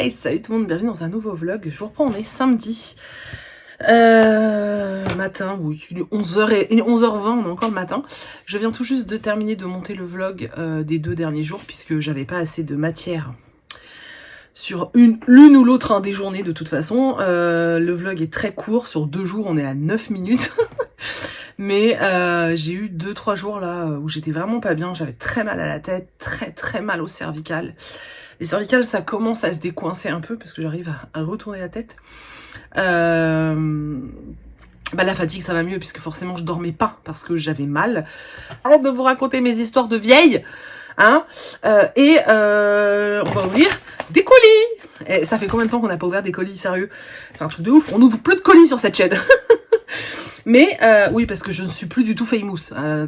Hey, salut tout le monde, bienvenue dans un nouveau vlog. Je vous reprends, on est samedi matin, oui, il est 11h20, on est encore le matin. Je viens tout juste de terminer de monter le vlog des 2 derniers jours puisque j'avais pas assez de matière sur l'une ou l'autre des journées de toute façon. Le vlog est très court, sur 2 jours on est à 9 minutes. Mais j'ai eu 2-3 jours là où j'étais vraiment pas bien, j'avais très mal à la tête, très mal au cervical. Les cervicales ça commence à se décoincer un peu parce que j'arrive à retourner la tête. La fatigue ça va mieux puisque forcément je dormais pas parce que j'avais mal. Arrête de vous raconter mes histoires de vieilles, hein. On va ouvrir des colis. Et ça fait combien de temps qu'on n'a pas ouvert des colis, sérieux? C'est un truc de ouf, on ouvre plus de colis sur cette chaîne. Mais oui, parce que je ne suis plus du tout famous.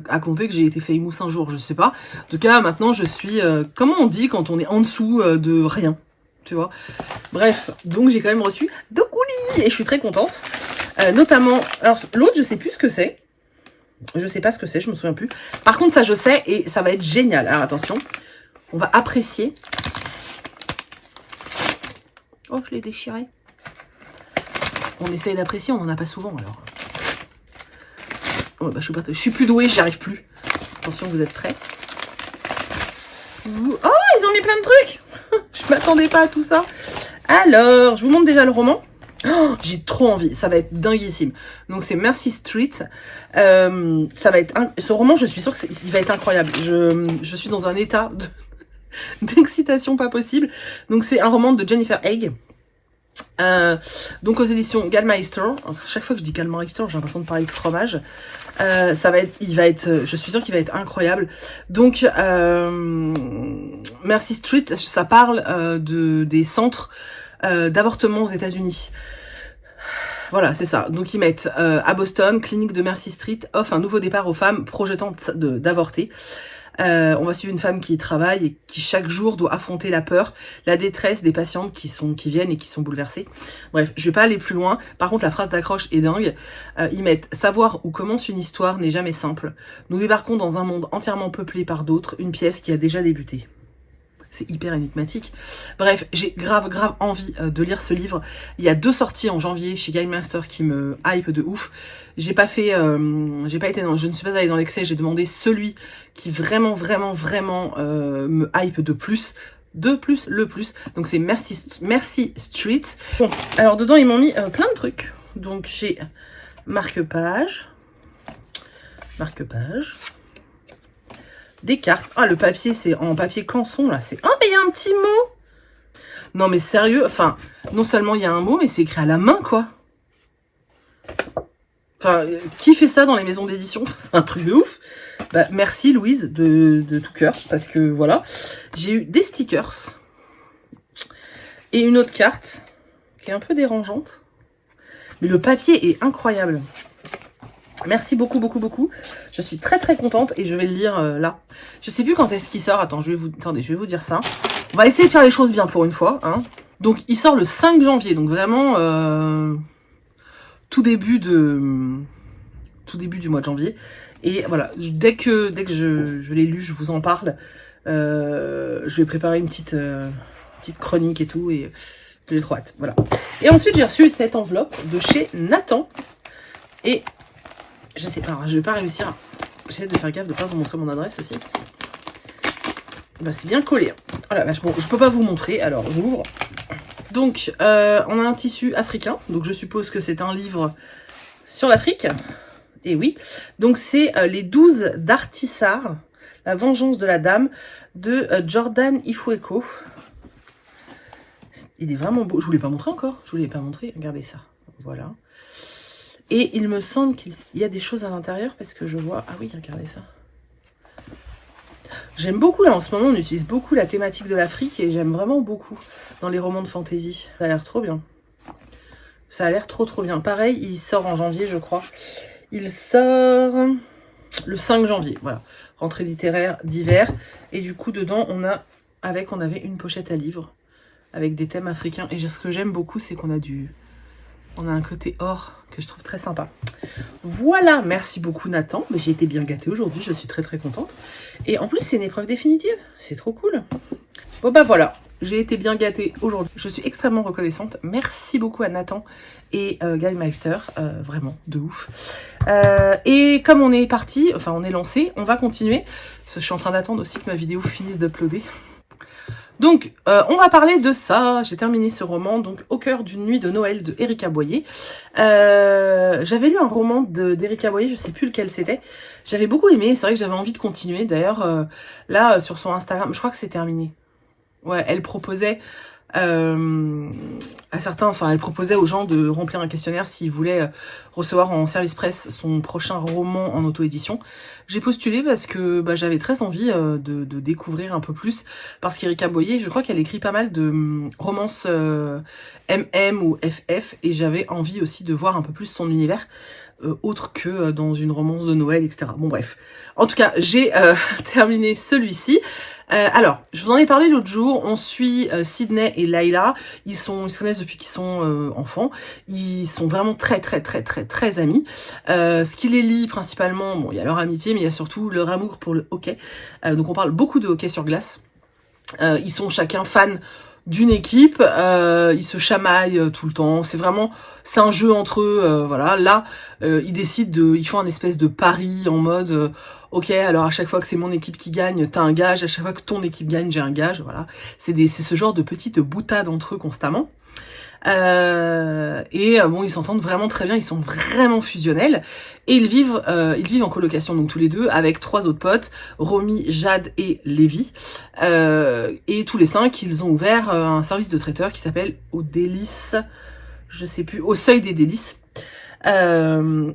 À compter que j'ai été famous un jour, je sais pas. En tout cas, maintenant, je suis... comment on dit quand on est en dessous de rien, tu vois. Bref, donc j'ai quand même reçu 2 colis et je suis très contente. Notamment... Alors, l'autre, je sais plus ce que c'est. Je sais pas ce que c'est, je me souviens plus. Par contre, ça, je sais et ça va être génial. Alors, attention, on va apprécier. Oh, je l'ai déchiré. On essaye d'apprécier, on en a pas souvent, alors... Oh, bah, je suis plus douée, j'y arrive plus. Attention, vous êtes prêts? Oh, ils ont mis plein de trucs. Je m'attendais pas à tout ça. Alors, je vous montre déjà le roman. Oh, j'ai trop envie, ça va être dinguissime. Donc c'est Mercy Street. Ça va être ce roman, je suis sûre qu'il va être incroyable. Je suis dans un état d'excitation pas possible. Donc c'est un roman de Jennifer Haigh. Donc aux éditions Gallmeister. Chaque fois que je dis Gallmeister, j'ai l'impression de parler de fromage. Je suis sûre qu'il va être incroyable. Donc Mercy Street, ça parle des centres d'avortement aux États-Unis. Voilà, c'est ça. Donc ils mettent à Boston, clinique de Mercy Street offre un nouveau départ aux femmes projetant d'avorter. On va suivre une femme qui travaille et qui chaque jour doit affronter la peur, la détresse des patientes qui viennent et qui sont bouleversées. Bref, je vais pas aller plus loin. Par contre, la phrase d'accroche est dingue. Ils mettent « Savoir où commence une histoire n'est jamais simple. Nous débarquons dans un monde entièrement peuplé par d'autres, une pièce qui a déjà débuté. » C'est hyper énigmatique. Bref, j'ai grave envie de lire ce livre. Il y a 2 sorties en janvier chez Gallmeister qui me hype de ouf. Je ne suis pas allée dans l'excès, j'ai demandé celui qui vraiment me hype de plus. Le plus. Donc c'est Mercy Street. Bon, alors dedans ils m'ont mis plein de trucs. Donc j'ai marque-page. Des cartes. Ah, le papier, c'est en papier canson, là. Oh, mais il y a un petit mot. Non, mais sérieux. Enfin, non seulement il y a un mot, mais c'est écrit à la main, quoi. Enfin, qui fait ça dans les maisons d'édition? C'est un truc de ouf. Bah, merci, Louise, de tout cœur. Parce que, voilà. J'ai eu des stickers. Et une autre carte, qui est un peu dérangeante. Mais le papier est incroyable. Merci beaucoup. Je suis très contente et je vais le lire là. Je sais plus quand est-ce qu'il sort. Attends, je vais vous dire ça. On va essayer de faire les choses bien pour une fois, hein. Donc il sort le 5 janvier, donc vraiment tout début du mois de janvier. Et voilà, dès que je l'ai lu, je vous en parle. Je vais préparer une petite chronique et tout, et j'ai trop hâte. Voilà. Et ensuite j'ai reçu cette enveloppe de chez Nathan. Et je sais pas, je vais pas réussir. J'essaie de faire gaffe de pas vous montrer mon adresse aussi. Parce que... bah, c'est bien collé. Oh la vache, bon, je peux pas vous montrer, alors j'ouvre. Donc, on a un tissu africain. Donc, je suppose que c'est un livre sur l'Afrique. Et oui. Donc, c'est les 12 d'Artissar, la vengeance de la dame, de Jordan Ifueko. Il est vraiment beau. Je vous l'ai pas montré encore. Je vous l'ai pas montré. Regardez ça. Voilà. Et il me semble qu'il y a des choses à l'intérieur parce que je vois... Ah oui, regardez ça. J'aime beaucoup, là, en ce moment, on utilise beaucoup la thématique de l'Afrique et j'aime vraiment beaucoup dans les romans de fantasy. Ça a l'air trop bien. Ça a l'air trop bien. Pareil, il sort en janvier, je crois. Il sort le 5 janvier, voilà. Rentrée littéraire d'hiver. Et du coup, dedans, on avait une pochette à livres avec des thèmes africains. Et ce que j'aime beaucoup, c'est qu'on a un côté or que je trouve très sympa. Voilà, merci beaucoup Nathan. J'ai été bien gâtée aujourd'hui, je suis très contente. Et en plus, c'est une épreuve définitive. C'est trop cool. Bon bah voilà, j'ai été bien gâtée aujourd'hui. Je suis extrêmement reconnaissante. Merci beaucoup à Nathan et Gallmeister, vraiment de ouf. Et comme on est parti, enfin on est lancé, on va continuer. Parce que je suis en train d'attendre aussi que ma vidéo finisse d'uploader. Donc, on va parler de ça. J'ai terminé ce roman, donc Au cœur d'une nuit de Noël de Erika Boyer. J'avais lu un roman d'Erika Boyer, je sais plus lequel c'était. J'avais beaucoup aimé, c'est vrai que j'avais envie de continuer. D'ailleurs, là, sur son Instagram, je crois que c'est terminé. Ouais, elle proposait à certains, enfin, elle proposait aux gens de remplir un questionnaire s'ils voulaient recevoir en service presse son prochain roman en auto-édition. J'ai postulé parce que j'avais très envie de découvrir un peu plus, parce qu'Erika Boyer, je crois qu'elle écrit pas mal de romances MM ou FF, et j'avais envie aussi de voir un peu plus son univers. Autre que dans une romance de Noël, etc. Bon bref. En tout cas, j'ai terminé celui-ci. Alors, je vous en ai parlé l'autre jour, on suit Sydney et Layla, ils se connaissent depuis qu'ils sont enfants, ils sont vraiment très amis. Ce qui les lie principalement, bon, il y a leur amitié, mais il y a surtout leur amour pour le hockey. Donc on parle beaucoup de hockey sur glace. Ils sont chacun fans d'une équipe, ils se chamaillent tout le temps, c'est un jeu entre eux, voilà. Là, ils font un espèce de pari en mode, ok, alors à chaque fois que c'est mon équipe qui gagne, t'as un gage, à chaque fois que ton équipe gagne, j'ai un gage, voilà. C'est ce genre de petites boutades entre eux constamment. Bon, ils s'entendent vraiment très bien, ils sont vraiment fusionnels, et ils vivent en colocation, donc tous les deux, avec 3 autres potes, Romy, Jade et Lévi, et tous les 5, ils ont ouvert un service de traiteur qui s'appelle Au Délices, je sais plus, Au Seuil des Délices, et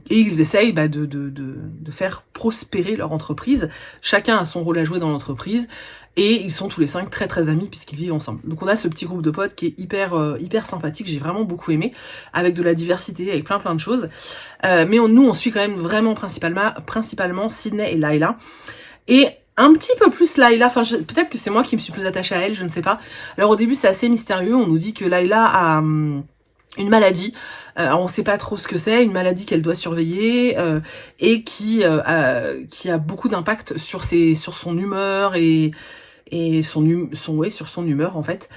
ils essayent de faire prospérer leur entreprise. Chacun a son rôle à jouer dans l'entreprise, et ils sont tous les 5 très amis puisqu'ils vivent ensemble. Donc on a ce petit groupe de potes qui est hyper sympathique, j'ai vraiment beaucoup aimé, avec de la diversité, avec plein de choses. Mais nous on suit quand même vraiment principalement Sydney et Layla. Et un petit peu plus Layla, enfin peut-être que c'est moi qui me suis plus attachée à elle, je ne sais pas. Alors au début c'est assez mystérieux, on nous dit que Layla a une maladie, on sait pas trop ce que c'est, une maladie qu'elle doit surveiller, et qui a beaucoup d'impact sur son humeur et sur son humeur en fait.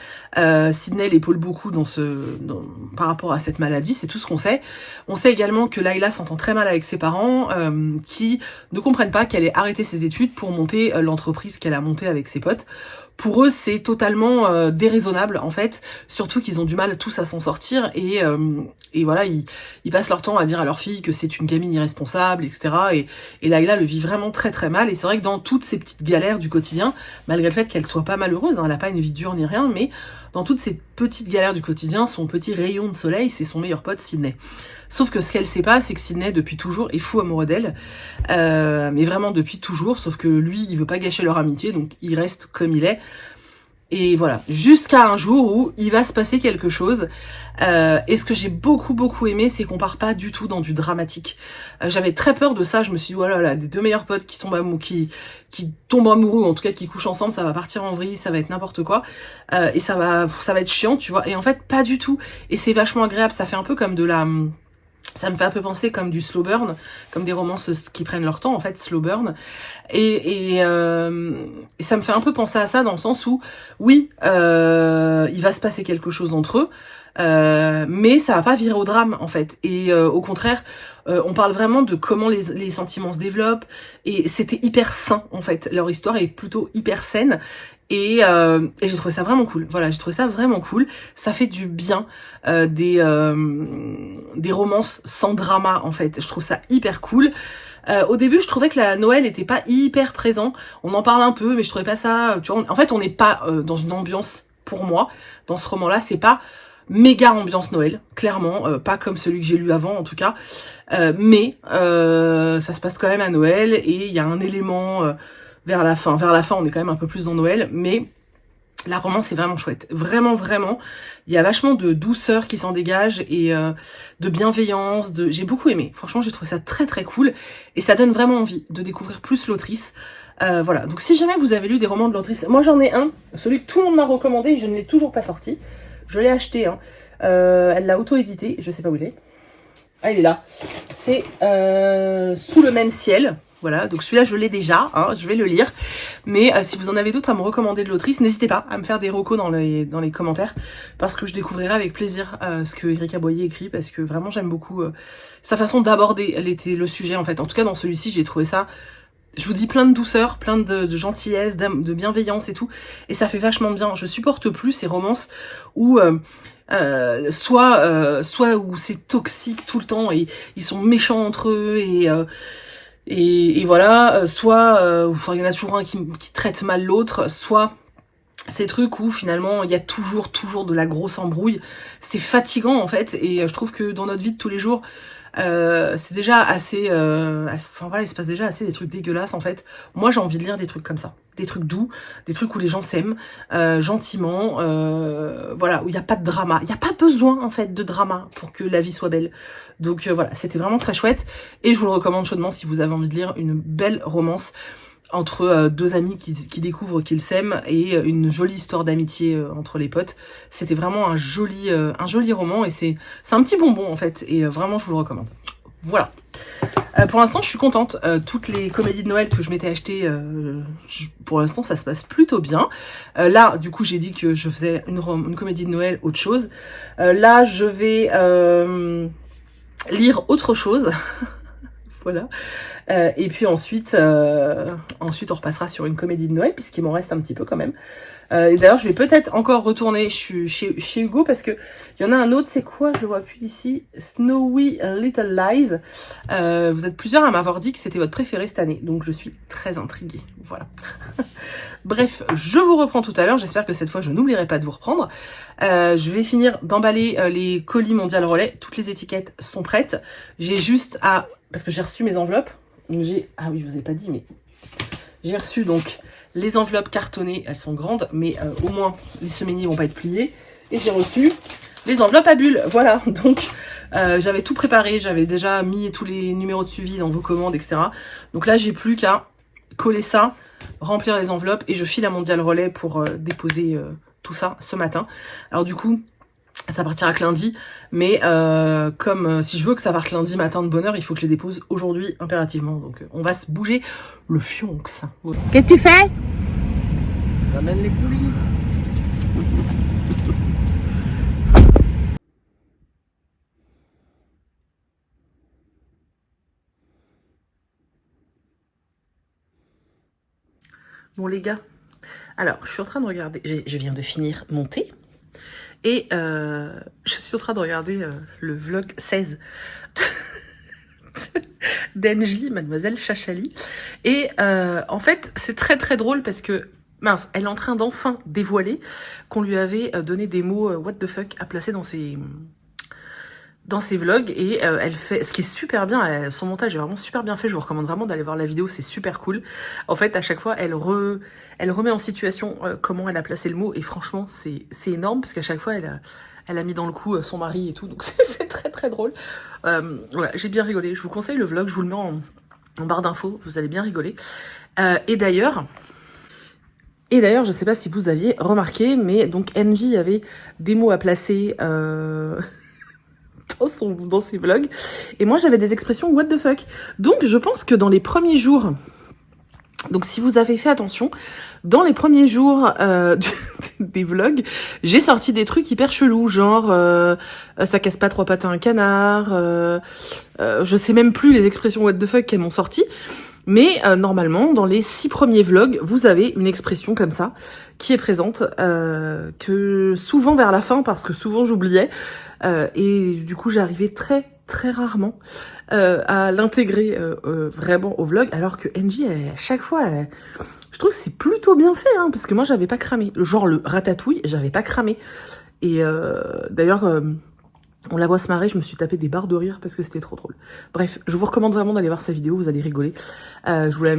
Sydney l'épaule beaucoup par rapport à cette maladie, c'est tout ce qu'on sait. On sait également que Layla s'entend très mal avec ses parents, qui ne comprennent pas qu'elle ait arrêté ses études pour monter l'entreprise qu'elle a montée avec ses potes. Pour eux, c'est totalement déraisonnable en fait, surtout qu'ils ont du mal tous à s'en sortir, et voilà, ils passent leur temps à dire à leur fille que c'est une gamine irresponsable, etc. Et Layla le vit vraiment très mal, et c'est vrai que dans toutes ces petites galères du quotidien, malgré le fait qu'elle soit pas malheureuse, hein, elle n'a pas une vie dure ni rien, mais dans toutes ces petites galères du quotidien, son petit rayon de soleil, c'est son meilleur pote Sydney. Sauf que ce qu'elle sait pas, c'est que Sydney, depuis toujours, est fou amoureux d'elle. Mais vraiment depuis toujours, sauf que lui, il veut pas gâcher leur amitié, donc il reste comme il est. Et voilà, jusqu'à un jour où il va se passer quelque chose. Et ce que j'ai beaucoup aimé, c'est qu'on part pas du tout dans du dramatique. J'avais très peur de ça, je me suis dit, voilà, là, les 2 meilleurs potes qui tombent amoureux, ou en tout cas qui couchent ensemble, ça va partir en vrille, ça va être n'importe quoi. Et ça va être chiant, tu vois. Et en fait, pas du tout. Et c'est vachement agréable, ça fait un peu comme ça me fait un peu penser comme du slow burn, comme des romances qui prennent leur temps, en fait, slow burn. Et ça me fait un peu penser à ça dans le sens où, oui, il va se passer quelque chose entre eux, mais ça va pas virer au drame, en fait. Et au contraire, on parle vraiment de comment les sentiments se développent, et c'était hyper sain, en fait. Leur histoire est plutôt hyper saine. Et j'ai trouvé ça vraiment cool. Voilà, j'ai trouvé ça vraiment cool. Ça fait du bien, des romances sans drama en fait. Je trouve ça hyper cool. Au début, je trouvais que la Noël était pas hyper présent. On en parle un peu, mais je trouvais pas ça. Tu vois, en fait, on n'est pas dans une ambiance, pour moi, dans ce roman-là, c'est pas méga ambiance Noël, clairement, pas comme celui que j'ai lu avant en tout cas. Mais ça se passe quand même à Noël, et il y a un élément vers la fin, on est quand même un peu plus dans Noël, mais la romance est vraiment chouette. Vraiment. Il y a vachement de douceur qui s'en dégage, et de bienveillance, j'ai beaucoup aimé. Franchement, j'ai trouvé ça très cool, et ça donne vraiment envie de découvrir plus l'autrice. Voilà, donc si jamais vous avez lu des romans de l'autrice, moi j'en ai un, celui que tout le monde m'a recommandé, et je ne l'ai toujours pas sorti. Je l'ai acheté, hein. Elle l'a auto-édité, je sais pas où il est. Ah, il est là. C'est Sous le même ciel. Voilà, donc celui-là je l'ai déjà, hein, je vais le lire. Mais si vous en avez d'autres à me recommander de l'autrice, n'hésitez pas à me faire des recos dans les commentaires, parce que je découvrirai avec plaisir ce que Erika Boyer écrit, parce que vraiment j'aime beaucoup sa façon d'aborder le sujet en fait. En tout cas dans celui-ci j'ai trouvé ça, je vous dis, plein de douceur, plein de gentillesse, de bienveillance et tout, et ça fait vachement bien. Je supporte plus ces romances où soit où c'est toxique tout le temps et ils sont méchants entre eux et voilà, soit il y en a toujours un qui traite mal l'autre, soit ces trucs où finalement il y a toujours de la grosse embrouille. C'est fatigant en fait, et je trouve que dans notre vie de tous les jours, c'est déjà assez, enfin voilà, il se passe déjà assez des trucs dégueulasses en fait. Moi j'ai envie de lire des trucs comme ça, des trucs doux, des trucs où les gens s'aiment gentiment, voilà, où il n'y a pas de drama. Il n'y a pas besoin en fait de drama pour que la vie soit belle. Donc voilà, c'était vraiment très chouette, et je vous le recommande chaudement si vous avez envie de lire une belle romance entre deux amis qui découvrent qu'ils s'aiment, et une jolie histoire d'amitié entre les potes. C'était vraiment un joli roman, et c'est un petit bonbon en fait, et vraiment je vous le recommande. Voilà. Pour l'instant je suis contente, toutes les comédies de Noël que je m'étais achetées, pour l'instant ça se passe plutôt bien. Là du coup j'ai dit que je faisais une comédie de Noël, autre chose. Là je vais lire autre chose. Voilà. Et puis ensuite on repassera sur une comédie de Noël, puisqu'il m'en reste un petit peu quand même. Et d'ailleurs je vais peut-être encore retourner chez Hugo, parce que il y en a un autre, c'est quoi, je le vois plus d'ici, Snowy Little Lies. Vous êtes plusieurs à m'avoir dit que c'était votre préféré cette année, donc je suis très intriguée. Voilà. Bref, je vous reprends tout à l'heure, j'espère que cette fois je n'oublierai pas de vous reprendre. Je vais finir d'emballer les colis Mondial Relais, toutes les étiquettes sont prêtes. J'ai juste à, parce que j'ai reçu mes enveloppes, donc ah oui je vous ai pas dit, mais j'ai reçu donc les enveloppes cartonnées, elles sont grandes, mais au moins les semainiers vont pas être pliés. Et j'ai reçu les enveloppes à bulles, voilà. Donc j'avais tout préparé, j'avais déjà mis tous les numéros de suivi dans vos commandes, etc. Donc là j'ai plus qu'à coller ça, remplir les enveloppes, et je file à Mondial Relais pour déposer tout ça ce matin. Alors du coup, ça partira que lundi, mais comme si je veux que ça parte lundi matin de bonne heure, il faut que je les dépose aujourd'hui impérativement. Donc on va se bouger le fionx. Qu'est-ce que tu fais? J'amène les coulis. Bon les gars, alors je suis en train de regarder, je viens de finir mon thé, et je suis en train de regarder le vlog 16 d'Engie, Mademoiselle Chachali, et en fait c'est très drôle parce que, mince, elle est en train d'enfin dévoiler qu'on lui avait donné des mots what the fuck à placer dans ses vlogs, et elle fait, ce qui est super bien, son montage est vraiment super bien fait, je vous recommande vraiment d'aller voir la vidéo, c'est super cool. En fait à chaque fois elle remet en situation comment elle a placé le mot, et franchement c'est énorme, parce qu'à chaque fois elle a mis dans le coup son mari et tout, donc c'est très drôle. Voilà, j'ai bien rigolé, je vous conseille le vlog, je vous le mets en barre d'infos, vous allez bien rigoler. Et d'ailleurs, je sais pas si vous aviez remarqué, mais donc Angie avait des mots à placer dans ses vlogs, et moi j'avais des expressions what the fuck. Donc je pense que dans les premiers jours, donc si vous avez fait attention, dans les premiers jours des vlogs, j'ai sorti des trucs hyper chelous, genre ça casse pas trois pattes à un canard, je sais même plus les expressions what the fuck qu'elles m'ont sorti. Mais normalement, dans les 6 premiers vlogs, vous avez une expression comme ça qui est présente, que souvent vers la fin, parce que souvent j'oubliais, et du coup j'arrivais très rarement à l'intégrer vraiment au vlog, alors que Angie, à chaque fois, je trouve que c'est plutôt bien fait, hein, parce que moi j'avais pas cramé. Genre le ratatouille, j'avais pas cramé. Et d'ailleurs... on la voit se marrer, je me suis tapé des barres de rire parce que c'était trop drôle. Bref, je vous recommande vraiment d'aller voir sa vidéo, vous allez rigoler. Je vous la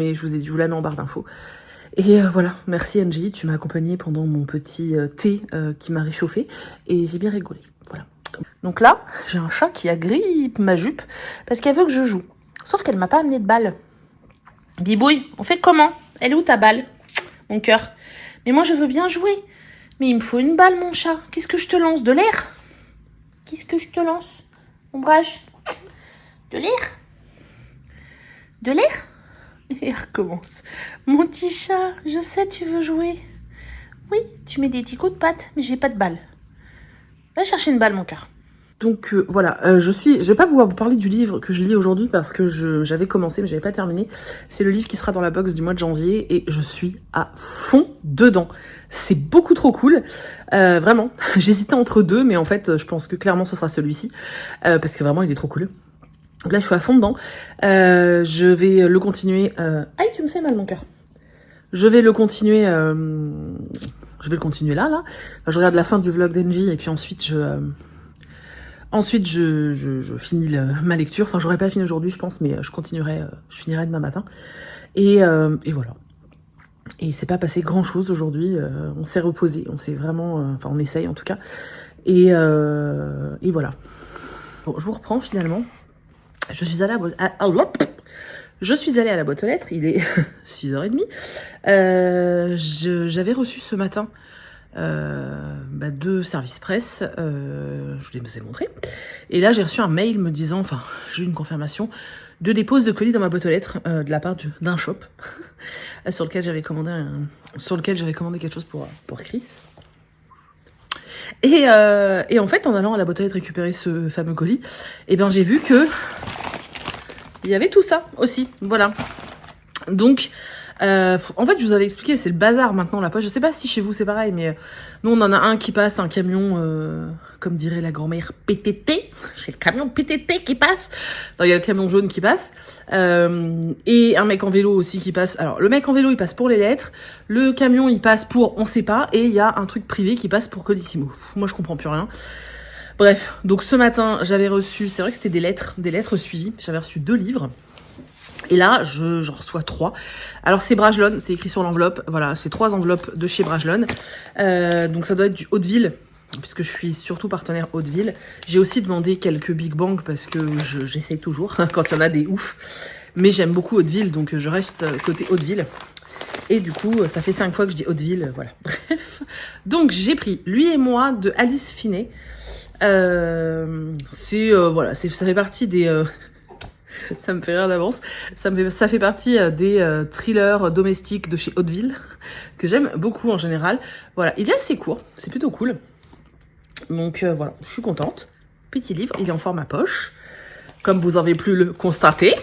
mets en barre d'infos. Et voilà, merci Angie, tu m'as accompagnée pendant mon petit thé qui m'a réchauffé, et j'ai bien rigolé. Voilà. Donc là, j'ai un chat qui agrippe ma jupe parce qu'elle veut que je joue. Sauf qu'elle m'a pas amené de balle. Bibouille, on fait comment? Elle est où ta balle? Mon cœur. Mais moi je veux bien jouer. Mais il me faut une balle, mon chat. Qu'est-ce que je te lance? De l'air? Qu'est-ce que je te lance, ombrage? De l'air? De l'air? Et elle recommence. Mon petit chat, je sais tu veux jouer. Oui, tu mets des petits coups de patte, mais j'ai pas de balle. Va chercher une balle, mon cœur. Donc voilà, je vais pas pouvoir vous parler du livre que je lis aujourd'hui parce que j'avais commencé mais j'avais pas terminé. C'est le livre qui sera dans la box du mois de janvier et je suis à fond dedans. C'est beaucoup trop cool, vraiment. J'hésitais entre deux mais en fait je pense que clairement ce sera celui-ci parce que vraiment il est trop cool. Donc là je suis à fond dedans. Je vais le continuer. Aïe, tu me fais mal mon cœur. Je vais le continuer. Je vais le continuer là. Enfin, je regarde la fin du vlog d'Engie et puis ensuite je finis ma lecture. Enfin, j'aurais pas fini aujourd'hui, je pense, mais je continuerai, je finirai demain matin. Et voilà. Et il s'est pas passé grand chose aujourd'hui. On s'est reposé, on s'est vraiment, enfin, on essaye en tout cas. Et voilà. Bon, je vous reprends finalement. Je suis allée à la boîte aux lettres. Il est 6h30. J'avais reçu ce matin. 2 services presse, je vous les ai montrés. Et là, j'ai reçu un mail me disant, enfin, j'ai eu une confirmation de dépose de colis dans ma boîte aux lettres de la part d'un shop sur lequel j'avais commandé quelque chose pour Chris. Et en fait, en allant à la boîte aux lettres récupérer ce fameux colis, eh bien, j'ai vu que il y avait tout ça aussi, voilà. Donc en fait, je vous avais expliqué, c'est le bazar maintenant là. Je sais pas si chez vous c'est pareil, mais nous on en a un qui passe, un camion, comme dirait la grand-mère, PTT. J'ai le camion PTT qui passe. Non, il y a le camion jaune qui passe, et un mec en vélo aussi qui passe. Alors le mec en vélo il passe pour les lettres, le camion il passe pour on sait pas, et il y a un truc privé qui passe pour Colissimo. Moi je comprends plus rien. Bref, donc ce matin j'avais reçu, c'est vrai que c'était des lettres suivies. J'avais reçu 2 livres. Et là, j'en reçois 3. Alors, c'est Brajlon, c'est écrit sur l'enveloppe. Voilà, c'est 3 enveloppes de chez Brajlon. Donc, ça doit être du Hauteville, puisque je suis surtout partenaire Hauteville. J'ai aussi demandé quelques Big Bang, parce que j'essaye toujours, quand il y en a des ouf. Mais j'aime beaucoup Hauteville, donc je reste côté Hauteville. Et du coup, ça fait 5 fois que je dis Hauteville, voilà. Bref. Donc, j'ai pris Lui et moi de Alice Finet. Voilà, ça fait partie des... Ça me fait rire d'avance. Ça fait partie des thrillers domestiques de chez Hauteville, que j'aime beaucoup en général. Voilà, il est assez court, c'est plutôt cool. Donc voilà, je suis contente. Petit livre, il est en format poche, comme vous avez pu le constater.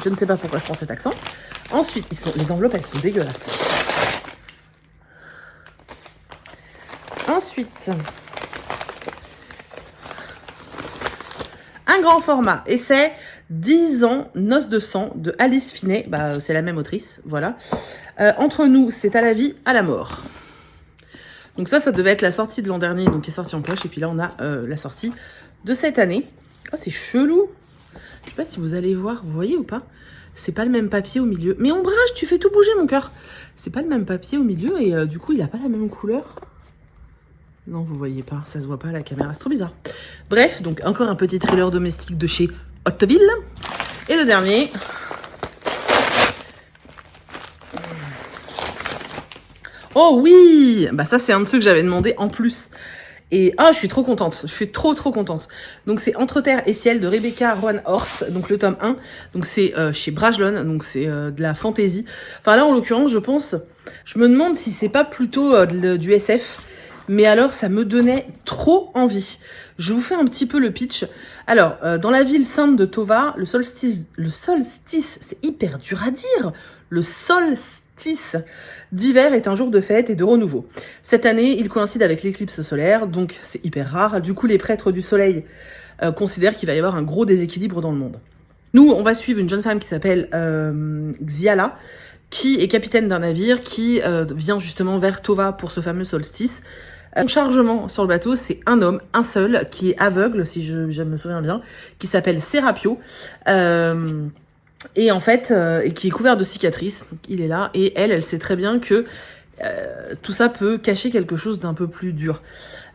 Je ne sais pas pourquoi je prends cet accent. Ensuite, les enveloppes, elles sont dégueulasses. Ensuite, un grand format, et c'est 10 ans, Noces de sang de Alice Finet. C'est la même autrice, voilà. Entre nous, c'est à la vie, à la mort. Donc ça devait être la sortie de l'an dernier, donc qui est sortie en poche. Et puis là, on a la sortie de cette année. Oh, c'est chelou. Je sais pas si vous allez voir, vous voyez ou pas? C'est pas le même papier au milieu. Mais Ombrage, tu fais tout bouger, mon cœur. C'est pas le même papier au milieu et du coup, il a pas la même couleur. Non, vous voyez pas, ça se voit pas à la caméra, c'est trop bizarre. Bref, donc encore un petit thriller domestique de chez Hauteville. Et le dernier. Oh oui, ça c'est un de ceux que j'avais demandé en plus. Et je suis trop contente, je suis trop contente. Donc c'est Entre terre et ciel de Rebecca Roanne Horse, donc le tome 1. Donc c'est chez Brajlon, donc c'est de la fantasy. Enfin là en l'occurrence je me demande si c'est pas plutôt du SF. Mais alors, ça me donnait trop envie. Je vous fais un petit peu le pitch. Alors, dans la ville sainte de Tova, le solstice, c'est hyper dur à dire. Le solstice d'hiver est un jour de fête et de renouveau. Cette année, il coïncide avec l'éclipse solaire, donc c'est hyper rare. Du coup, les prêtres du soleil considèrent qu'il va y avoir un gros déséquilibre dans le monde. Nous, on va suivre une jeune femme qui s'appelle Xiala, qui est capitaine d'un navire qui vient justement vers Tova pour ce fameux solstice. Son chargement sur le bateau, c'est un homme, un seul, qui est aveugle, si je me souviens bien, qui s'appelle Sérapio, et en fait, et qui est couvert de cicatrices. Donc, il est là, et elle sait très bien que tout ça peut cacher quelque chose d'un peu plus dur.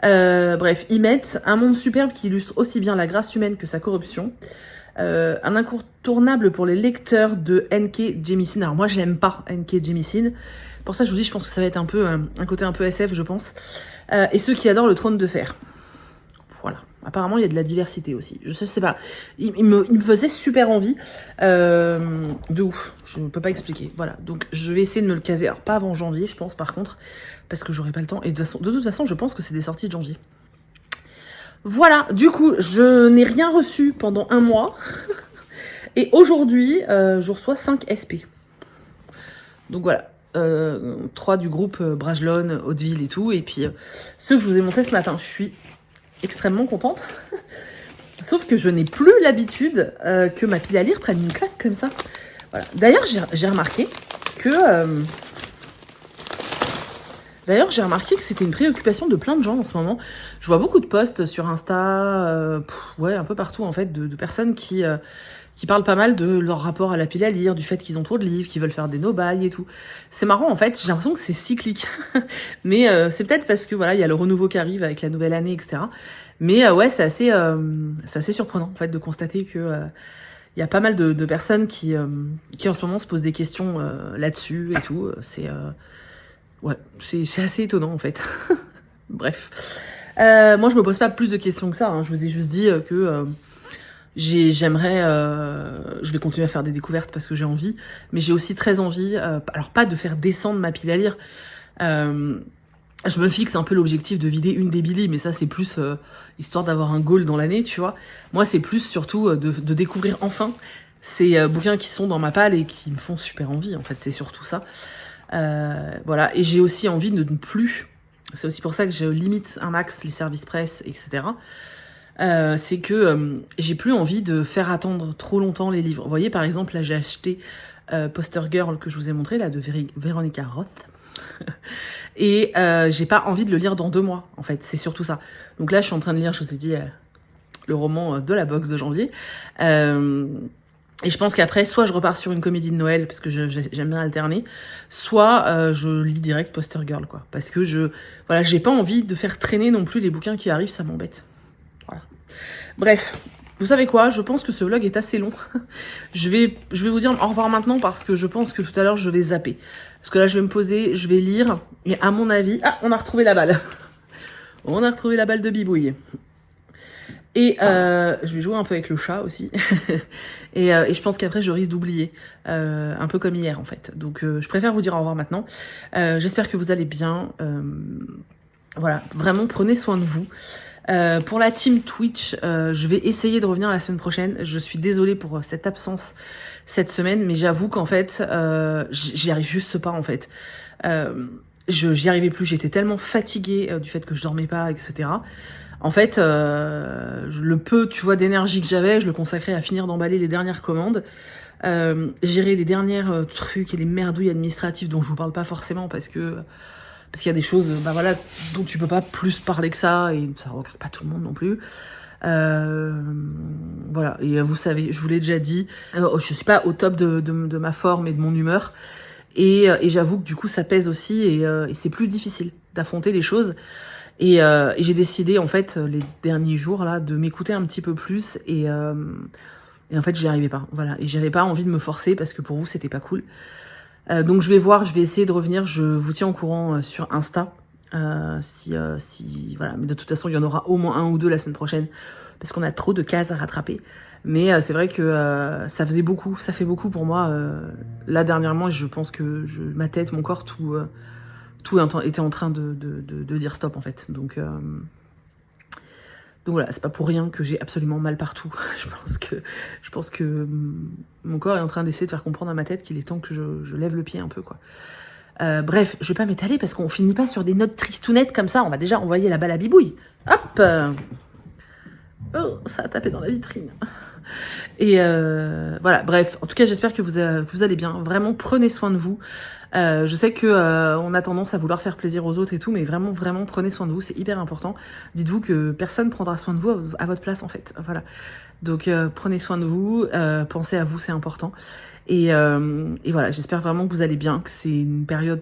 Bref, ils mettent un monde superbe qui illustre aussi bien la grâce humaine que sa corruption. Un incontournable pour les lecteurs de N.K. Jemisin. Alors moi, je l'aime pas, N.K. Jemisin. Pour ça, je vous dis, je pense que ça va être un peu un côté un peu SF, je pense. Et ceux qui adorent le trône de fer. Voilà. Apparemment, il y a de la diversité aussi. Je sais pas. Il me faisait super envie. De ouf. Je ne peux pas expliquer. Voilà. Donc, je vais essayer de me le caser. Alors, pas avant janvier, je pense, par contre. Parce que j'aurai pas le temps. Et de toute façon, je pense que c'est des sorties de janvier. Voilà. Du coup, je n'ai rien reçu pendant 1 mois. Et aujourd'hui, je reçois 5 SP. Donc, voilà. 3 du groupe Brajlon, Hauteville et tout. Et puis, ceux que je vous ai montrés ce matin. Je suis extrêmement contente. Sauf que je n'ai plus l'habitude que ma pile à lire prenne une claque comme ça. Voilà. D'ailleurs, j'ai remarqué que... c'était une préoccupation de plein de gens en ce moment. Je vois beaucoup de posts sur Insta, ouais, un peu partout en fait, de personnes qui parlent pas mal de leur rapport à la pile à lire, du fait qu'ils ont trop de livres, qu'ils veulent faire des no-buy et tout. C'est marrant en fait, j'ai l'impression que c'est cyclique. Mais c'est peut-être parce que voilà, il y a le renouveau qui arrive avec la nouvelle année, etc. Mais ouais, c'est assez surprenant en fait de constater que il y a pas mal de personnes qui en ce moment se posent des questions là-dessus et tout. Ouais, c'est assez étonnant en fait. Bref. Moi, je me pose pas plus de questions que ça. Hein. Je vous ai juste dit que j'aimerais... je vais continuer à faire des découvertes parce que j'ai envie. Mais j'ai aussi très envie... alors, pas de faire descendre ma pile à lire. Je me fixe un peu l'objectif de vider une des Billy. Mais ça, c'est plus histoire d'avoir un goal dans l'année, tu vois. Moi, c'est plus surtout de découvrir enfin ces bouquins qui sont dans ma palle et qui me font super envie. En fait, c'est surtout ça. Voilà, et j'ai aussi envie de ne plus, c'est aussi pour ça que je limite un max les services presse, etc. C'est que j'ai plus envie de faire attendre trop longtemps les livres. Vous voyez, par exemple, là j'ai acheté Poster Girl que je vous ai montré, là, de Veronica Roth. Et j'ai pas envie de le lire dans 2 mois, en fait, c'est surtout ça. Donc là, je suis en train de lire, je vous ai dit, le roman de la box de janvier. Et je pense qu'après, soit je repars sur une comédie de Noël, parce que j'aime bien alterner, soit je lis direct Poster Girl, quoi. Parce que voilà, j'ai pas envie de faire traîner non plus les bouquins qui arrivent, ça m'embête. Voilà. Bref, vous savez quoi, je pense que ce vlog est assez long. je vais vous dire au revoir maintenant, parce que je pense que tout à l'heure, je vais zapper. Parce que là, je vais me poser, je vais lire, et à mon avis... Ah, on a retrouvé la balle. On a retrouvé la balle de Bibouille. Et je vais jouer un peu avec le chat aussi. et je pense qu'après, je risque d'oublier. Un peu comme hier, en fait. Donc, je préfère vous dire au revoir maintenant. J'espère que vous allez bien. Voilà, vraiment, prenez soin de vous. Pour la team Twitch, je vais essayer de revenir la semaine prochaine. Je suis désolée pour cette absence cette semaine, mais j'avoue qu'en fait, j'y arrive juste pas, en fait. J'y arrivais plus. J'étais tellement fatiguée du fait que je dormais pas, etc. En fait, le peu, tu vois, d'énergie que j'avais, je le consacrais à finir d'emballer les dernières commandes, gérer les dernières trucs et les merdouilles administratives dont je vous parle pas forcément parce qu'il y a des choses, bah voilà, dont tu peux pas plus parler que ça et ça regarde pas tout le monde non plus. Voilà, et vous savez, je vous l'ai déjà dit, je suis pas au top de ma forme et de mon humeur. Et j'avoue que du coup, ça pèse aussi et c'est plus difficile d'affronter les choses. Et j'ai décidé, en fait, les derniers jours, là, de m'écouter un petit peu plus. Et en fait, j'y arrivais pas. Voilà. Et j'avais pas envie de me forcer parce que pour vous, c'était pas cool. Donc, je vais voir, je vais essayer de revenir. Je vous tiens au courant sur Insta. Si voilà. Mais de toute façon, il y en aura au moins 1 ou 2 la semaine prochaine. Parce qu'on a trop de cases à rattraper. Mais c'est vrai que ça faisait beaucoup. Ça fait beaucoup pour moi. Là, dernièrement, je pense que ma tête, mon corps, tout était en train de dire stop en fait. Donc voilà, c'est pas pour rien que j'ai absolument mal partout. je pense que mon corps est en train d'essayer de faire comprendre à ma tête qu'il est temps que je lève le pied un peu, quoi. Bref, je vais pas m'étaler parce qu'on finit pas sur des notes tristounettes comme ça. On va déjà envoyer la balle à Bibouille. Hop. Oh, ça a tapé dans la vitrine. Et voilà, bref. En tout cas, j'espère que vous allez bien. Vraiment, prenez soin de vous. Je sais que on a tendance à vouloir faire plaisir aux autres et tout, mais vraiment, vraiment, prenez soin de vous, c'est hyper important. Dites-vous que personne prendra soin de vous à votre place, en fait. Voilà. Donc, prenez soin de vous, pensez à vous, c'est important. Et voilà, j'espère vraiment que vous allez bien, que c'est une période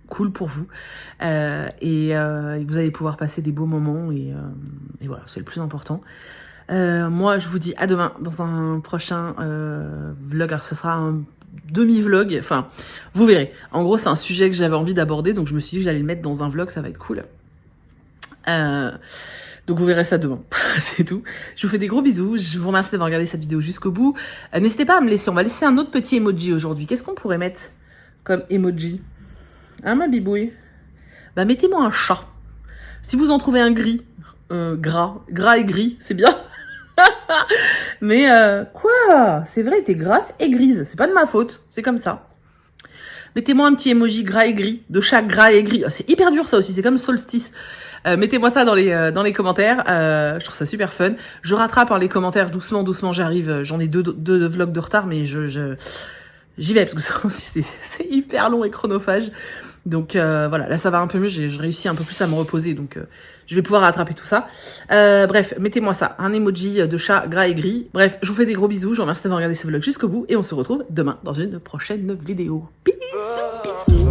cool pour vous. Et vous allez pouvoir passer des beaux moments. Et voilà, c'est le plus important. Moi, je vous dis à demain dans un prochain vlog. Alors, ce sera un demi-vlog, enfin, vous verrez. En gros, c'est un sujet que j'avais envie d'aborder, donc je me suis dit que j'allais le mettre dans un vlog, ça va être cool. Donc vous verrez ça demain, c'est tout. Je vous fais des gros bisous, je vous remercie d'avoir regardé cette vidéo jusqu'au bout. N'hésitez pas à me laisser, on va laisser un autre petit emoji aujourd'hui. Qu'est-ce qu'on pourrait mettre comme emoji? Hein, ma bibouille? Bah mettez-moi un chat. Si vous en trouvez un gris, gras et gris, c'est bien. Mais quoi? C'est vrai, t'es grasse et grise, c'est pas de ma faute, c'est comme ça. Mettez-moi un petit emoji gras et gris, de chat gras et gris. Oh, c'est hyper dur ça aussi, c'est comme solstice. Mettez-moi ça dans les commentaires, je trouve ça super fun. Je rattrape les commentaires doucement, j'arrive. J'en ai deux vlogs de retard, mais j'y vais parce que ça aussi c'est hyper long et chronophage. Donc voilà, là ça va un peu mieux, j'ai réussi un peu plus à me reposer, donc je vais pouvoir rattraper tout ça. Bref, mettez-moi ça, un emoji de chat gras et gris. Bref, je vous fais des gros bisous, je vous remercie d'avoir regardé ce vlog jusqu'au bout, et on se retrouve demain dans une prochaine vidéo. Peace, bisous.